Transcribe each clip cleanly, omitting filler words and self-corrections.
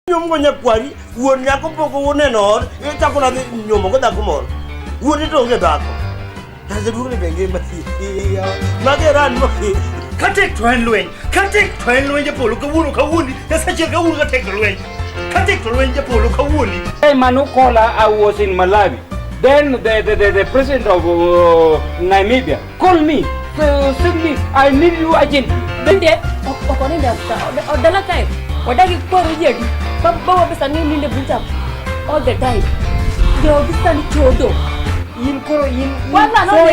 Nyumo nyakwari, wuon nyako poko wuone no, chako na nyumo ko dhako moro. Wuon to onge dhako. Taze duong ni benge mati. Mageran mo. Katek to en lweny. Katek to en lweny Japolo kawuono. Yasachiel kawuono katek to lweny. Katek to lweny Japolo kawuono. Hey Manukola, I was in Malawi. Then the president of Namibia called me. Send me. I need you urgently. Then they okoni odala time. Odagi kwa rujedi. Baba bisa nini buta all the time. Yo bisa ni chodo. In koro in. Wala no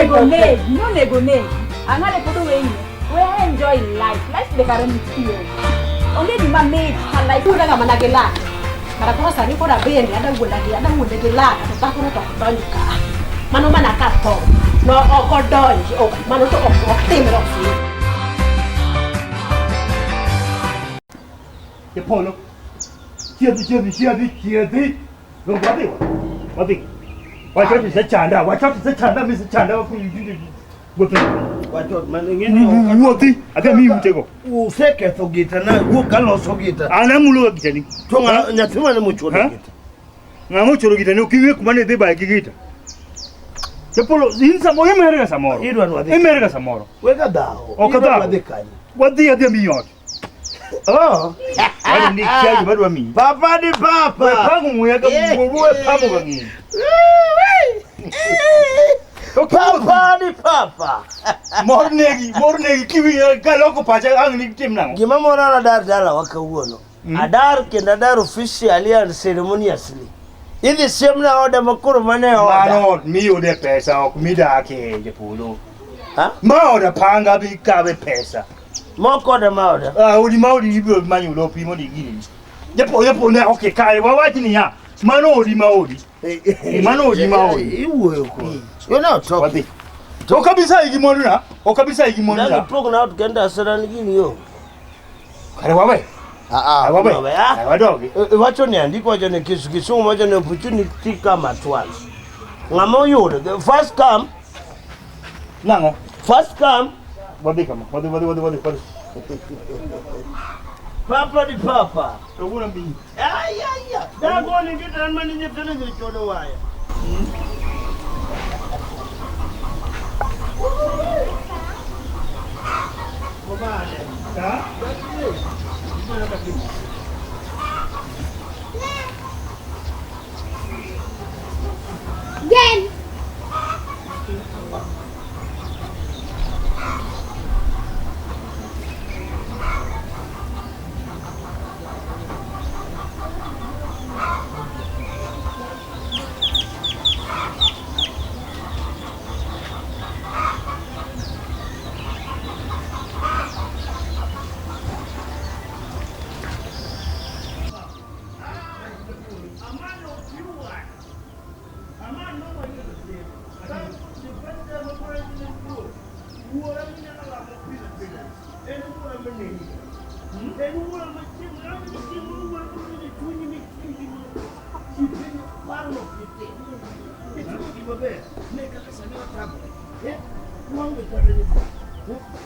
nego ne. Another photo we enjoy life. Life the current feel. Only the man made her life. Udah nggak managela. Karena kau sani kau dah beli ada muda gila. Tapi kau tak tahu juga. Mana kato. No okodon. Oh mana tu tim rosi. Japolo. Kiadi. Lo wadi. Wacha tisachanda Mr. Chanda wa kuyujuju. Wacho manengeni Wadi. Ada mi mutego. Ufeke thogita na ukalo sogita. Ana mulo gitani. Tonga nyathima ne mucholo gita. Ngamo cholo gitani ukiwe kumane de ba gigita. Japolo insa mo emerega samoro. Emerega samoro. Weka dao. Okada. Wadi ade mi yot. Oh. Wadi ni kiaji bado mi. Papa ni papa. We pangu mweka mwe pamo gangi. Papa ni papa. Mornegi kiwi galoko pacha angni timnango. Gima morala dar dala wakawuono. Adar kenda dar officially and ceremoniously. Idi semna oda makuru mane oda. Mano mi ode pesa ok mi dake Japolo. Ha? Ma oda panga bi kabe pesa. Moko da maoda. Odi maudi ibro manyu lo pimo di gini. Japo ne okay kai wawaji ni ya. Mano odi maudi. Mano odi maudi. Iwo yoko. You know talking. Okabisa igimonu na. Nani pogo na tukenda sarani gini yo. Kare wawe. Wawe. Wadoge. Wacho ni andiko wacho ni kisungu wacho ni opportunity kama twice. Ngamo yode. First come. Nango. First come. Wadi. Papa di papa. Toguna mbi. Ya. Da go ni kita mani ni tena ni chodo waya. Mabane. Ha? Again.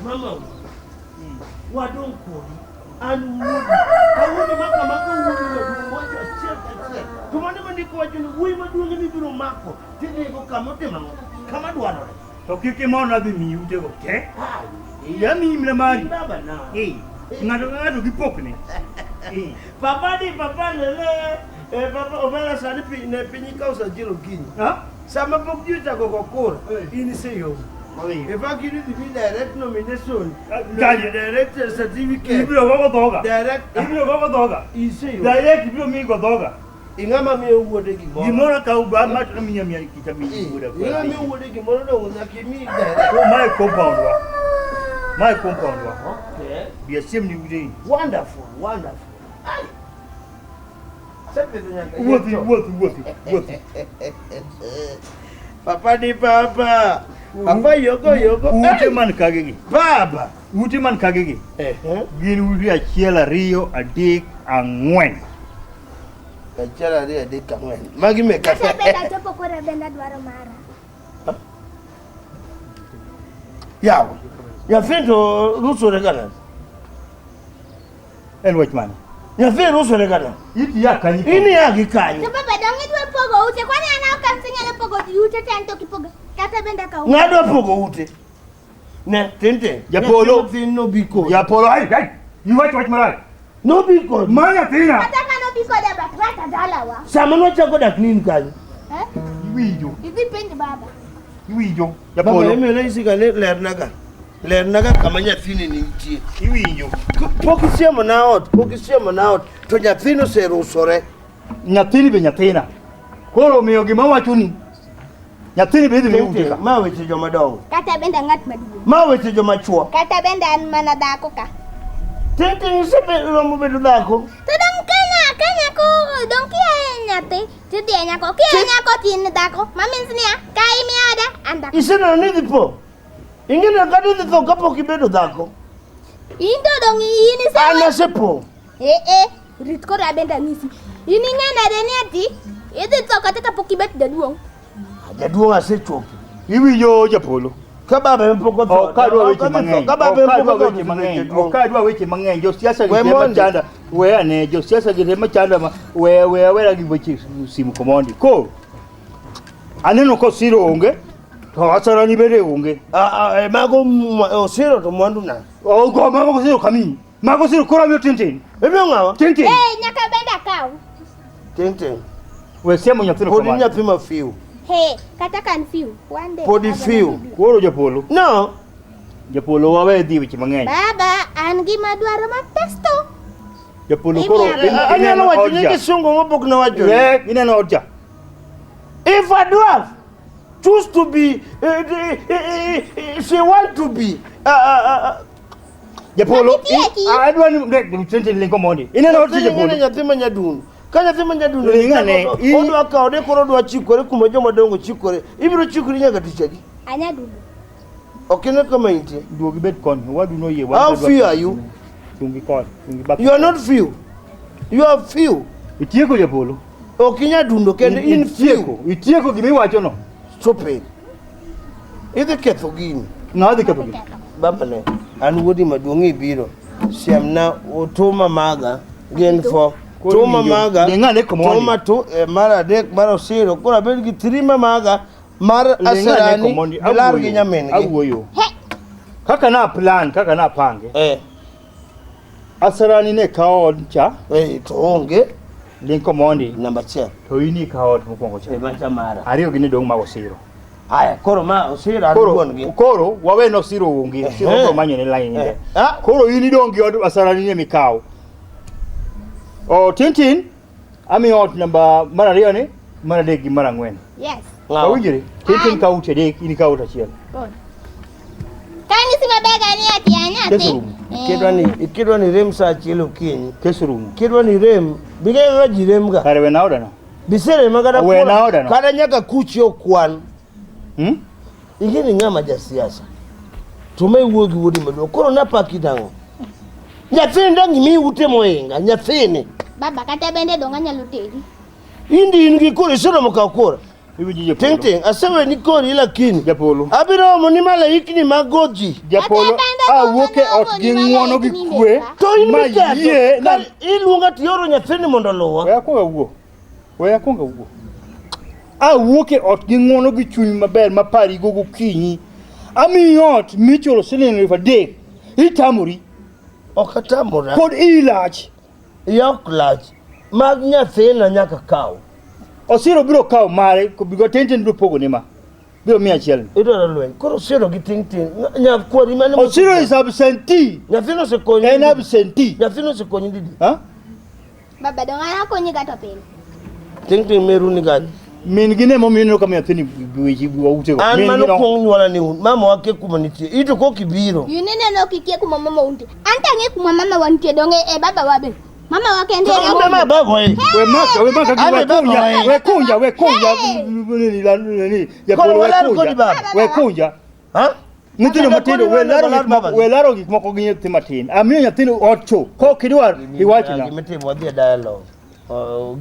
Mama, wadon kori, and wood. I would maka wood watch a check. To one of the question, we were doing it to Marco. Did they go come up to Mamma? Come at one. To kick him on other me, okay? Yummy, Mlamari. Hey, Nado be poking. Papa, Papa, Overa Sanipi in a Pinicos of Jilo Guinea. Huh? Some of you go call in the if I give you the direct nomination, direct certificate, direct, direct, you me go dogger. Ingama me would give Gimora Kauba, much of me, would have. You would give Moro, me my compound. My compound. Okay. Be a similar day. Wonderful. What? Papa di papa. Papa yoko. Utiman kagegi. Baba. Utiman kagegi. Gin uri a chiela Ariyo a dik angwen. A chiela Ariyo a dik angwen. Magi me kafe. Benda jopo kore benda dwaro mara. Yaw. Ya fento ruso regana. En watchman. Nyathi rusore kada. Iti ya kanyi. Ini ya gikanyi. To baba dong idwa pogo ute kwani ana kamsinya le pogo ute tanto kipogo. Kata benda ka. Ngado pogo ute. Ne, tente. Japolo. No biko. Japolo, hey. You watch malai. No biko. Manya tina. Kata kana biko da batrata dalawa. Samano chako da clean kanyi. Iwijo. Ivi pendi baba. Iwijo. Japolo. Japolo. Mimi isi ka lernaga. Lernaga kama nyathini ni ntie. Iwijo. Pokisiemo na ot. To nyathino se rusore. Nyathini be nyathina. Koro miyo gima wachuni. Nyathini be idhi utika. Ma weche joma dongo. Kata benda ngat maduong. Ma weche joma chuo. Kata benda an mana dhako ka. Tente sepe romo bedo dhako. To dong kanya ko dong kia nyate. Tudi nyako kia nyako tin dhako. Mamin snia kai miada anda. Isena nidhi po. Ingine kadi dhi tho kapok ibedo dhako. Indo dong ini sa. Ana sepo. Rit ko rabenda nisi. Ini ngana deni ati. Idhi tho kata kapok ibet jaduong. Jaduong asechopo. Iwijo Japolo. Kababa mpoko tho. Okadwa weche mang'eny. Okadwa weche mang'eny. Jo siasa gitema chanda. Weya ne jo siasa gitema chanda ma weya gi weche simu komondi. Ko aneno ko siro onge. To asarani bede onge. Mago osiro to Mwandu na. Go mago siro kami. Mago siro kora mio tintin. Ebyo ngawa? Tintin. Nyaka benda kau. Tente. We siamo nyathino Podi kamano. nyathi ma fiu. Kata kan fiu. One day. Podi fiu. Koro Japolo. No. Japolo wawe dhi weche mang'eny. Baba, an gima dwaro matesto. Japolo koro Anyalo wacho ni kisungu mopok na wacho. Ineno odja. If a dwarf choose to be, she want to be, Japolo, adwa ni tintin linko mondi. Ineno odja Japolo. Nyathi ma nyadun. Ka nyathi ma nyadun Ngane, odwa kaode koro odwa chikore kuma joma dongo chikore. Ibiro chikori nyaka tich adi. Anyadudu. Okine kama intie. Duogi bet kon. Wadu no ye. How few are you? Tungi kon. Tungi bak. You are not few. You are few. Itieko Japolo. Okinya dundo kende in few. Itieko gimi wacho no. Stupid. Idhi ketho gini. Ngadi ketho gini. Baba ne, an wuodi maduong' ibiro. Siamna otuma maga gin for tuma maga. Ngane komondi. Tuma to mar adek mar osiro. Koro abed gi trima maga mar asarani. Lar gi nyamin gi. Awuoyo. Kaka na plan, kaka na pange. Asarani ne kaod cha. To onge. Linko mondi. Number 10. To ini kaod mokwongo cha. Macha mara. Ariyo gini dong ma osiro. Aya, koro ma osiro aduon gi. Koro wawe no siro onge. Siro ko manyo ne line. Koro ini dong gi od asarani ne mikao. O tintin ami ot namba mara ariyo ne mara adek gi mara ang'wen. Yes. Kawinjore tintin ka ute adek ini ka ute achiel. Kani sima bega ni ati anyate. Kidwa ni rem sa achiel okinyi. Kesurumu. Kidwa ni rem, bige ga ji rem ga. Kare we na oda no. Bisere magada We na oda no. Kada nyaka kuchi okwan. Ingini ngama ja siasa. Tume wuogi wuodi maduong'. Koro na paki dango. Nyathini dangi mi ute moinga, nyathini. Baba kata bende donga nyalo tedi. Indi in gi koro isoro moka kora. Iwinji Japolo. Ting asewe ni kori lakini. Japolo. Abiro mo ni mala ikni magoji. Japolo awuoke ot gi ng'wono gi kwe. To in ma miketho. yie na Iluonga tioro nyathini mondo luwa. We akwonga wuo. Awuoke ot gi ng'wono gi chuny maber ma pari go gokinyi. Ami ot michulo siling 3,000. Itamori. Okatamora. Pod ilach. Yok lach. Mag nyathina nyaka kaw. Osiro biro kaw mare ko bigo tintin biro pogo ni ma. Biro mi achiel. Idoro lwen. Koro siro gi ting. Nya kwori mane mo. Osiro is absentee. Nyathino se konyi. En absentee. Nyathino se konyi didi. Ha? Baba donga na konyi gato pele. Ting meru ni gani. Min gine mo mino kama yathini biweji biwa ute go. An mano kong nyuala ni un. Mama wake kuma nitie. Ito ko kibiro. Yunene no kikie kuma mama unti. Anta nge kuma mama wantie donge baba wabe. Mama wake ndiye Ito mama babo we. We maka we kunja. Japolo we kunja. Ha? Nitino matindo we laro gik moko gi nyathi matin. Amiyo nyathino ocho. Ko kidwar iwachna. Gimetimo wadhi dialogue.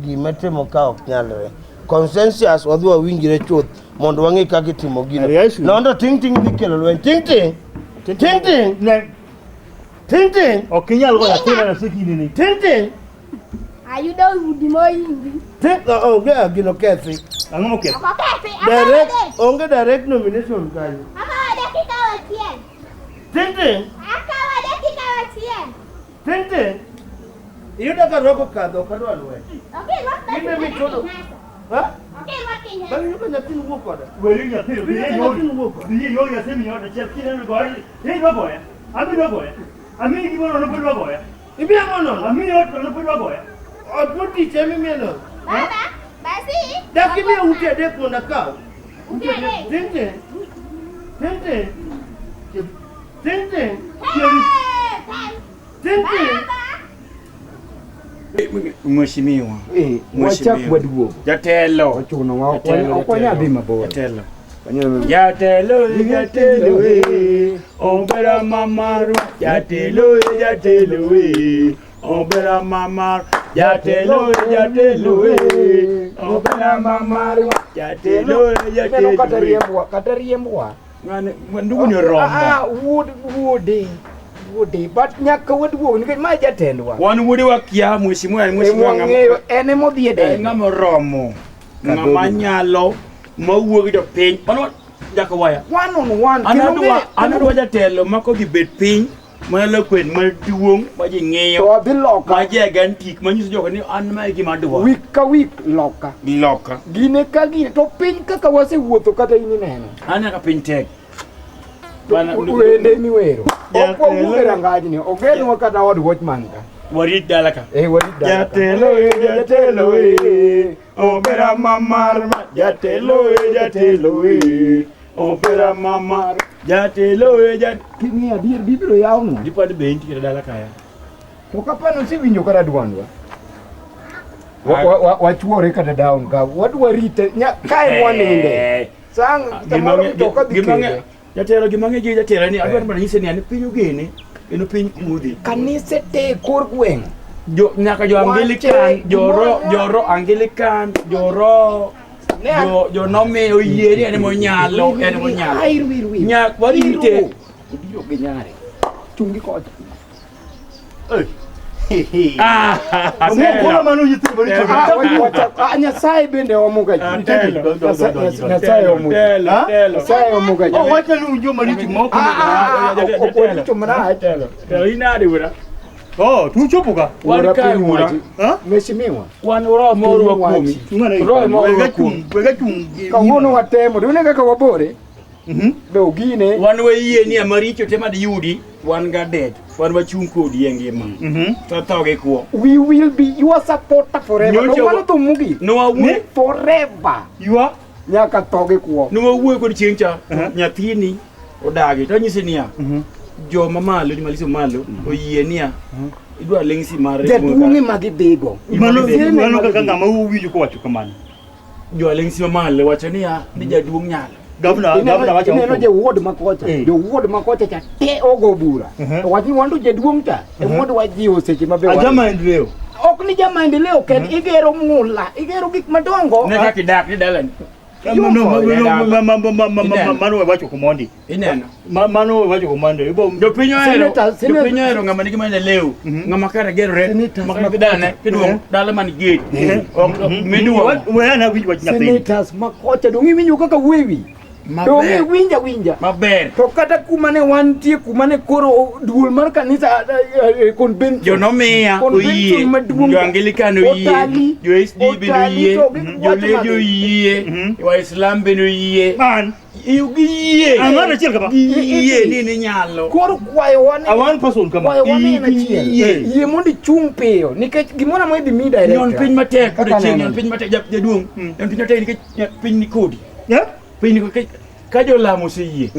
Gimetimo ka ok nyalre. Consensus wadhi wawinjre chuth mondo wang'e kaka itimo gino. Nondo ting dhi kelo lweny. Ting. Ne. Ting. Ok inyal go nyathina na sikini ni. Ting. Ayudo udi moyingi. Take onge agino kethi. Ang'o moketh? Oko kethi. Direct onge direct nomination kanyo. Akawa dakika wachien. Tente. Akawa dakika wachien. Tente. Iyudo ka rogo kadho kadwa lwe. Okay, what? Give me todo. Ha? Okay, what can you? Bang yuko nyatin wuok koda. Weli nyathi, biye yo ya semi yo chef kine go. Hey go boya. Ami go boya. Ami gimono no pudwa boya. Ibia mono. Ami yo no pudwa boya. Odmuti chemi mieno. Baba, basi. Dakini ute dek monda kaw. Ute dek. Tente. Tente. Tente. Tente. Mheshimiwa. Wacha kwadwo. Jatelo. Ochuno wa okwanya dhi mabor. Jatelo. Jatelo, jatelo, ombera mamaru. Jatelo, jatelo, ombera mamaru. Jatelo, jatelo, ombera mamaru. Jatelo, jatelo. Kata riembwa. Ndugu ni romba. Wudi, but nyaka wadwo nikech ma jatendwa. Wan wudi wakia mheshimiwa Ng'eyo ene modhi e dende. ng'ama romo. Ng'ama nyalo mawuogi to piny. Mano jaka waya. One on one. Anadwa jatelo mako dhi bet piny manyalo kwen maduong' ma ji ng'eyo. To adhi loka. Ma jega ntik manyiso jogo ni an ma gima dwa. Week ka week loka. Loka. Gine ka gine to piny kaka wasewuotho kata in ineno. An nyaka piny tek. Wende miwero. Okwuoge rangajni ogenwa kata od watchman ka. Warit dala ka. Warit dala ka. Jatelo, ombera mamar. Jatelo, ombera mamar. Jatelo, King'i adier bibiro yawno. Dipad benti kira dala kaya. To kapano siwinjo kata dwandwa. Wachuore kata down ka. Wadwa rite kae mwaninde. Sang tamoro mtoka dikende. Jatelo gimang'e gi jatelo ni adwaro mana nyise ni an piny ogene eno piny mudhi. Kanise te kor gweng'. Nyaka jo Anglican, joro Anglican, jo nome oyie ni en monyalo. Nyak warite. Ibiro gi nyare. Chungi kocha. Kola manu yithi bori to. Nyasaye bende omuga. Nyasaye omuga. Nyasaye omuga. Wacha nu jo mariti moko. Okwito mana Telo inade wura. Tu chopo ka. Wan kai wura. Mheshimiwa. Wan roho moro wakomi. Wega chung. Kawuono watemo. Dune kaka wabore. Do gine. Wan wayie ni amaricho tema di yudi. Wan gadet. Wan wachung kodi e ngima. Toge kuo. We will be your supporter forever. No wano to mugi. No awuo forever. You are? Nyaka toge kuo. No awuo kod chieng' cha. Nyathini odagi. To nyise niya. Jo mamalo ni maliso malo oyie niya. Idwa lengsi mare. Jaduong'e magi dhigo. Mano kaka ng'ama uwinjo kowacho kamano. Jo lengsi mamalo wacho niya ni jaduong' nyalo. Gavana wacho neno je ward makocha. Jo ward makocha cha te ogo bura. To wachni wandu jaduong' ta. Ward wajiwo seche mabe. Ajama endeleo. Ok ni jama endeleo ken igero mula. Igero gik madongo. Ne kaki dak ni dalani. Mano wacho komondi. Ineno. Mano wacho komondi. Jopinyo ero ng'ama nigi maendeleo. Ng'ama kare gerore. Makana kidane kiduong' dala man gate. Midwa. Weana winjo wach nyathi. Senators makocha dongi winjo kaka wewi. Dongi winja. Maber. To kata kumane wantie kumane koro duol mar kanisa konbent. Jo nomiya oyie. Jo Anglican oyie. Jo SD bendo oyie. Jo Lejo oyie. Jo Islam bendo oyie. Man. Iye. Ang'ano achiel kama. Iye ni nyalo. Koro kwayo wane. One person kama. Kwayo wane na chiel. Iye mondi chung peyo. Nikech gimona mo idhi mi direct. Nyon piny matek kod chieng' nyon piny matek jaduong'. Nyon piny matek nikech piny ni kodi. Piny ni ka jo lamo oseyie.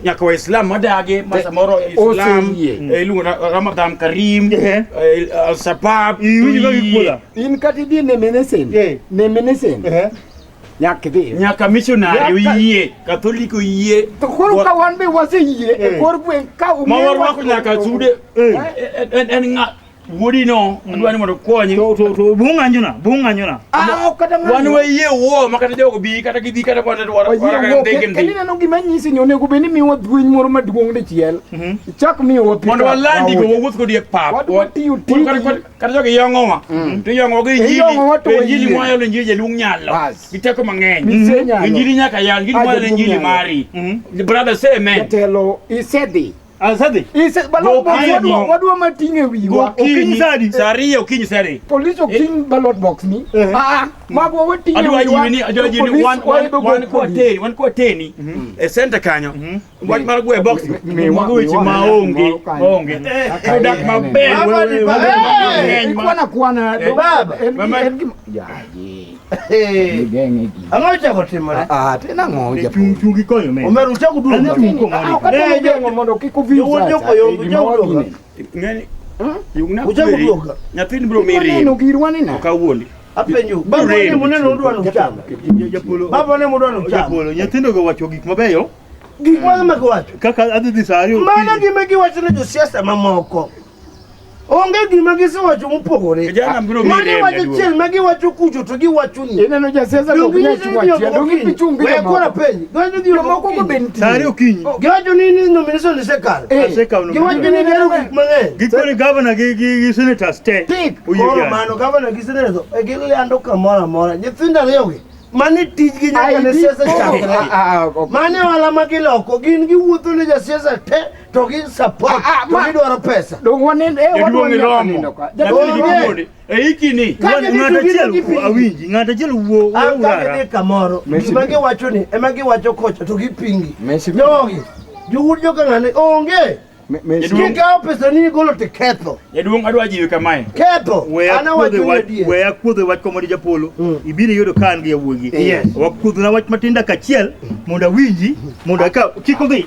Nyaka wa Islam madage ma samoro Islam iluongo Ramadan Karim, Al-Sabab. In kati di ne menesen. Nyaka missionary oyie, Catholic oyie. To koro ka wan be waseyie e kor gweng' ka umewako nyaka sude en Woody no, adwani mondo konyi. To bunga kata wan wayie wo makata jogo bi kata gidhi kata kwata wara keni neno gima nyisi ni onego beni miwa dhuiny moro maduong' dichiel chak miwa pi mondo walandi go wuoth kodi e pap kata jogo yong'owa to yong'o gi injili moyo le injili jalung nyalo giteko mang'eny injili nyaka yan gili moyo le injili mari brother say amen jatelo isedhi Asadi. Ise balot box wadwa matinge wiwa. Okinyi sadi. Sari okinyi sadi. Police okinyi ballot box ni. Magwa watinge wiwa. Adwa yini one kwa teni. E center kanyo. Wat maragwe box. Magwe chi maonge. Product maber. Kwana baba. Ya Angoja kotimore. Tena ngoja. Chungi konyo me. Omerucha kudunga. Mondo kikuvinza. Ngani? Uchagu doga. Nyathini bro miri. No girwani na. Kawuondi. Apenyo. Baba ne muneno ndwa no chama. Japolo. Baba ne mudwa no chama. Japolo. Nyathindo go wacho gik mabeyo. Gik ma wacho. Kaka adhi Ariyo. Mana gima giwacho ne josiasa mamoko. Onge gima gisewacho mopogore. Mane wacho chiel ma giwacho kucho to giwacho ni. Ineno jasiasa go giwacho. Dongi pichungi. We kora penyi. Gojo dio moko go benti. Ariyo okinyi. Giwacho ni nomination ni sekal. Giwacho ni gero gik mang'eny. Gikone governor gi senators te. Oro mano governor gi senators e gilando kamora mora. Nyithindo ariyo gi mane tijgi nyaka ne siasa chakre. Mane wala magiloko gin giwuotho ne jasiasa te to gi support to gidwaro pesa. Dong wanen wadwani romo. Jathindo ikini ng'ata chiel wuo urara kamoro gima giwacho ni ema giwacho kocha to gipingi. Jogi jowuot joka ng'ane onge. Kikawo pesa ni golo te ketho. Jaduong' adwa jiwe kamae. Ketho. Ana wakuodho wach komodi Japolo. Ibiro yudo kan gi yawuogi. Wakuodho na wach matinda kachiel mondo winji mondo ka kik odhi.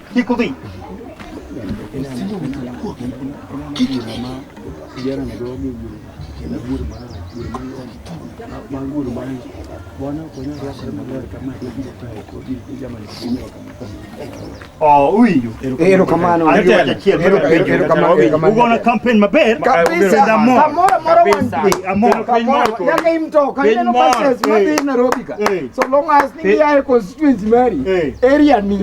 Uyu. Ero kamano. Ugona campaign maber. Kabisa. Moro one. Yanga imtoka. Ineno passes madhi Nairobi ka. So long as ni ya constituency mari. Area ni.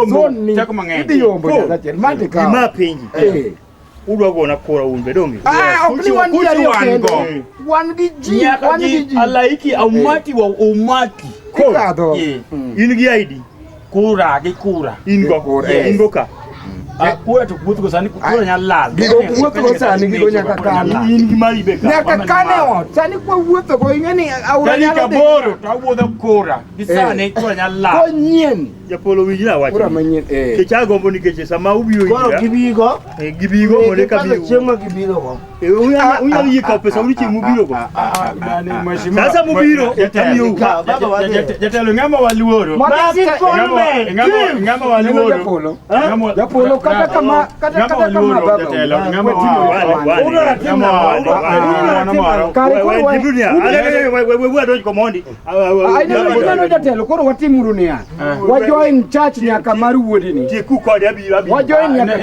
Zone ni. Idhi yombo jachel. Mate ka. Ima penji. Udwa gona kora unbe donge. Okni wan gi ariyo kendo. Wan gi ji. Alaiki umati wa umati. Kikadho. In gi ID. Kura gi kura. In go ka. Kura to wuotho go sani kura nyalo lal. Wuotho go sani gigo nyaka kana. In gi mari be ka. Nyaka kane ot. Sani kwa wuotho go ing'eni aura nyalo. Sani kaboro to wuotho kura. Gi sani kura nyalo lal. Konyien. Japolo winjina wacho. Kura manyien. Kecha gombo nikech sama ubiro ira. Koro gibigo. Gibigo mole ka bigo. Chiemo gibigo go. Unya yika pesa uni chiemo biro go. Sasa mubiro tamiyo. Jatelo ng'ama waluoro. Ng'ama waluoro. Japolo kata kama koro watimuru niya wajoin church nyaka mar wuodi ni wajoin nyaka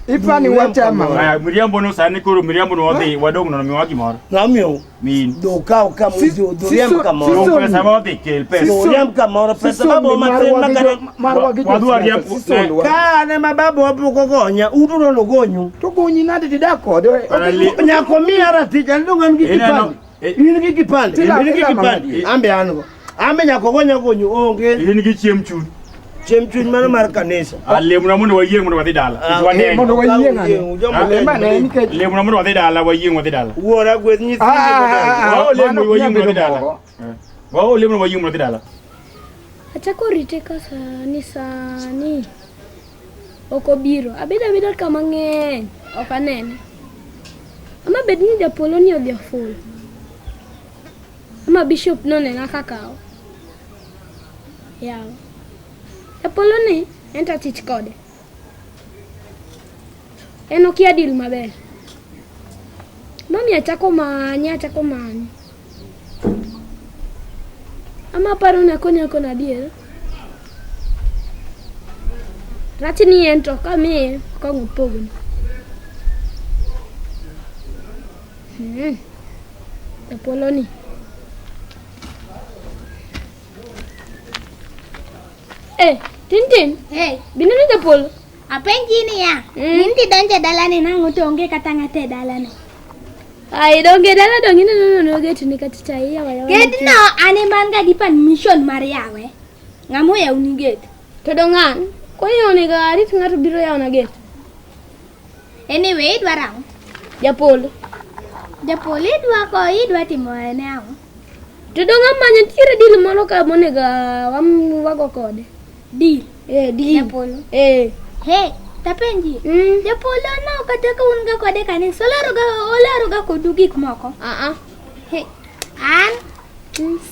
Ipani wachama. Miriambo no sani koro miriambo no odhi wadong no miwa gimoro. Ngamiyo. Min. Do ka muzo do riam kamoro. Do pesa ma odhi kel pesa. Do riam kamoro pesa babo makare. Wadwa riam. Ka ne mababo apuko gonya uduro no gonyu. To gonyi nade didako. Nyako miara tija ndonga ngikipande. In gi kipande. Ambe ango. Ambe nyako gonya gonyu onge. In gi chiem chun. Chemchun mana mar kanisa. Lemuna muno wayieng muno wadhi dala. Mono wayieng ane. Mane nikech lemuna muno wadhi dala wayieng wadhi dala. Wuora gweth nyithinde modala. Lemuna wayieng wadhi dala. Lemuna wayieng wadhi dala. Achako rite ka sani. Okobiro. Abeda kama ng'eny. Ok anene. Ama bed ni Japolo ni odhi full. Ama bishop no nena kakao. Yaw. Japolo ni enta tich kode. En okia dil maber. Ma Mami achako manya. Ama paro na kona dier. Rati ni ento kami kongo pogo. Japolo ni. Tintin. Hey, Bina ni Japolo. apa yang gini ya? Nanti donja dalane nang utonge katangate dalane. Ai donge dala donge no get ni katichai ya waya. Get no ane manga di pan mission mariawe. Ngamu ya uni get. Todongan. Ko yo ni gari ngat biro ya na get. Anyway, dwarang. Japolo. Japolo dua timo ene au. Todongan manyan tira dil malo ka monega wam wago kode. Deal. Deal. Japolo. Hey, tapenji. Japolo na kataka unga kode kani olaruga kudugi kumoko. Hey, an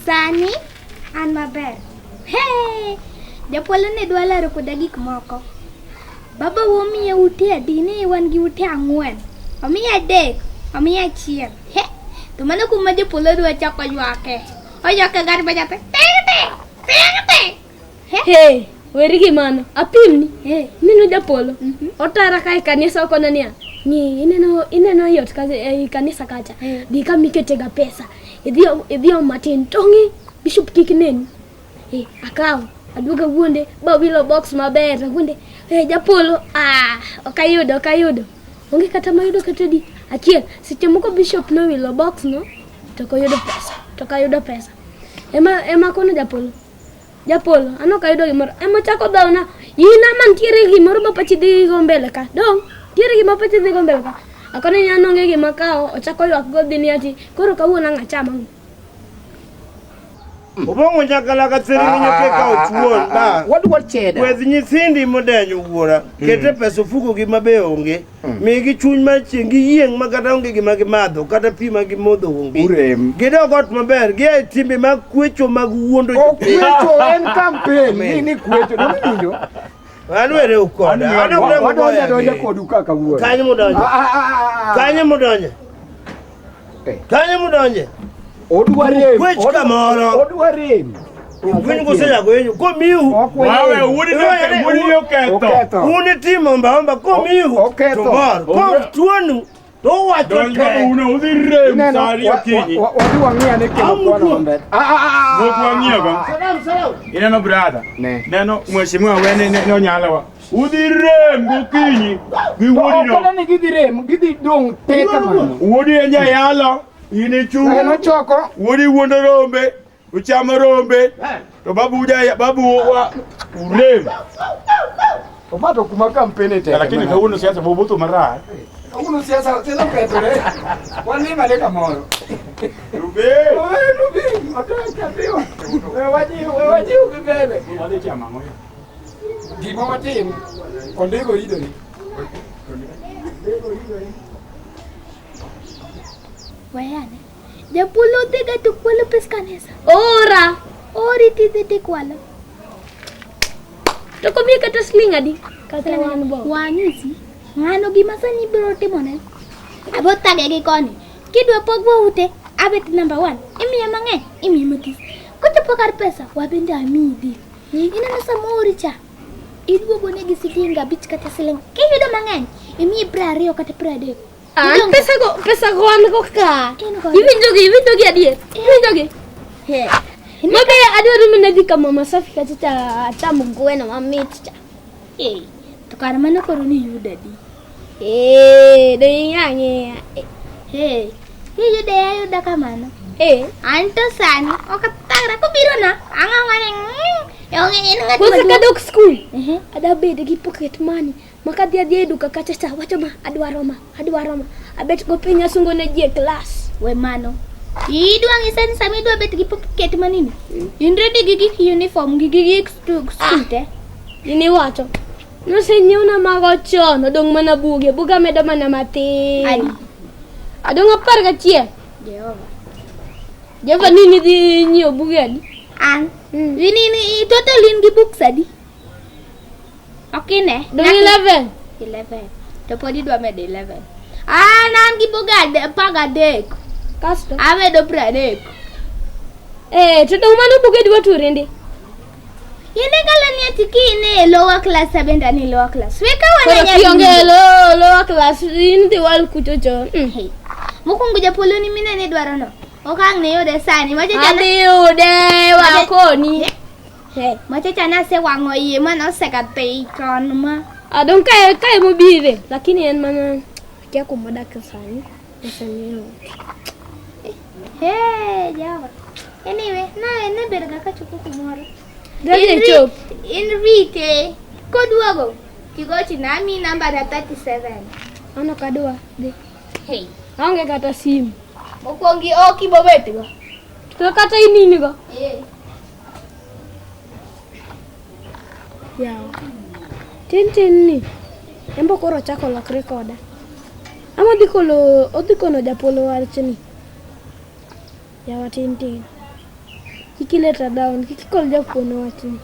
sani an maber. Hey, Japolo ne dwala ru kudagi kumoko. Baba womi ya ute adine wangi ute angwen. Omi ya dek, omi ya chieng. He, tumana kuma Japolo dua chako yuake. Oyake gari bajate. Tengte. Hey, weri gimana? Apimni? Minu Japolo. Otara kai kanisa uko nania. Ni ineno yot kanisa kacha. Di kami ketega pesa. Idio Martin tongi bishop kikineni. Akao aduga wunde babilo box maber wunde. Japolo okayudo. Onge kata mayudo katedi. Achiel sichemuko bishop no wilo box no. Tokayudo pesa. Ema kono Japolo, ano kayudo gimoro. Ema chako dauna. Yina man tiere gimoro ba pachidi gombele ka. Dong, tiere gimoro pachidi gombele ka. Akone nyano nge gimakao, ochako ywak godini ati koro kawuona ng'achama. Obongo nyakala ka serinyo ke ka ochuon ba. What cheda? Kweth nyithindi modenyo wuora. Kete pesa fuko gi mabe onge. Migi chuny mar chieng' gi yieng' ma kata onge gima gimadho kata pi ma gimodho onge. Urem. Gidog ot maber gi e timbe mag kwecho mag wuondo kwecho en campaign ni kwecho donjo. Anwere ukoda. Wadonja kodu kaka wuora. Kanyo mudonje. Kanyo mudonje. Odwarem. Kwech kamoro. Odwarem. Kweny goseya gwenyu komiu. Wawe wudi yo keto. Uni timo mbamba komiu. Tomar. Ko tuonu. To wacho ke. Uno udhirem sari yokinyi. Wadi wangia ne kema kwa nombe. Woku wangia ba. Salam. Ineno brother. Neno mheshimiwa wene no nyalawa. Udhirem gokinyi. Giwudi no. Kala ni gidhirem, gidhi dong teka mano. Wudi enja yalo. Ine chu. Eno choko. Wudi wuondo rombe. Uchama rombe. To babu wa urem. Omato kuma kampeni teka. Lakini kauno siasa bobuto mara. Uno siasa tena petore. Kwani maleka moro. Rube. Rube. Mataka tiwa. Wewaji ubebe. Wale chama moyo. Gimo matin. Kondego idoni. Wayane. Japolo tega tukwala peskanesa. Ora. Ori tite kwala. Toko mi kata sling adi. Kata wan bo. Wanyisi. Ngano gimasani biro timone. Abotage gi koni. Kidwa pogbo ute. Abet number 1. Imi mang'eny. Imi mutis. Kote pokar pesa. Wabende amidi. Ina na samori cha. Idwo negi sitinga bich kata siling. Kiyudo mang'eny. Imi Ariyo kata 30. Pesa go an go ka. Iwinjo gi adier. Iwinjo gi. Mabe adwaro mana dhi kama masafi kacha tamu gweno mamit cha. To kar mano koro ni yuda di. Do ing'ang'e. Yuda ayuda kamano. Anto sani okatara ko biro na. Yung ngati Wasa ka dok school. Ada bede gi pocket money. Maka dia duka kacha cha wacho ma adwaro ma. Abet go pinya sungo na je class. We mano. Idwa ngisen sami dwa bet gi pocket money ni. Indredi gi uniform gi school te. Ini wacho. No se nyuna mago chono dong mana buga meda mana mati. Adong apar ka chia. Jeva nini di nyo bugen. Ini totalin gi book sadi. Okay ne? Dong 11. Topodi dua med 11. Nan gibuga paga dek. Kasto. Amedo pradek. To do mano buge dwa turende. Yende kala ni atiki ne lower class abenda ni lower class. Weka wana nya. Kionge lower class in the wal kuchocho. Mukungu Japolo ni mine ne dwaro no. Okang ne yode sani macha chana. Abi yode wa koni. Macha chana se wango iye mana sekate ikon ma. Adon kai mo bire lakini en mana kya kumoda kasani. Esani. Jawa. Anyway, na ne berga ka chuku kumoro. Enrique, kodwago. Kigoti nami number 37. Ano kadwa de. Hey, ange kata simu. Okongi oki bobetigo. To kata inini go. Yawa. Tin ni. Embo koro chako lok rekoda. Amo odikono Japolo warchni. Yawa tin. Kikileta down, kikikol Japolo wachni.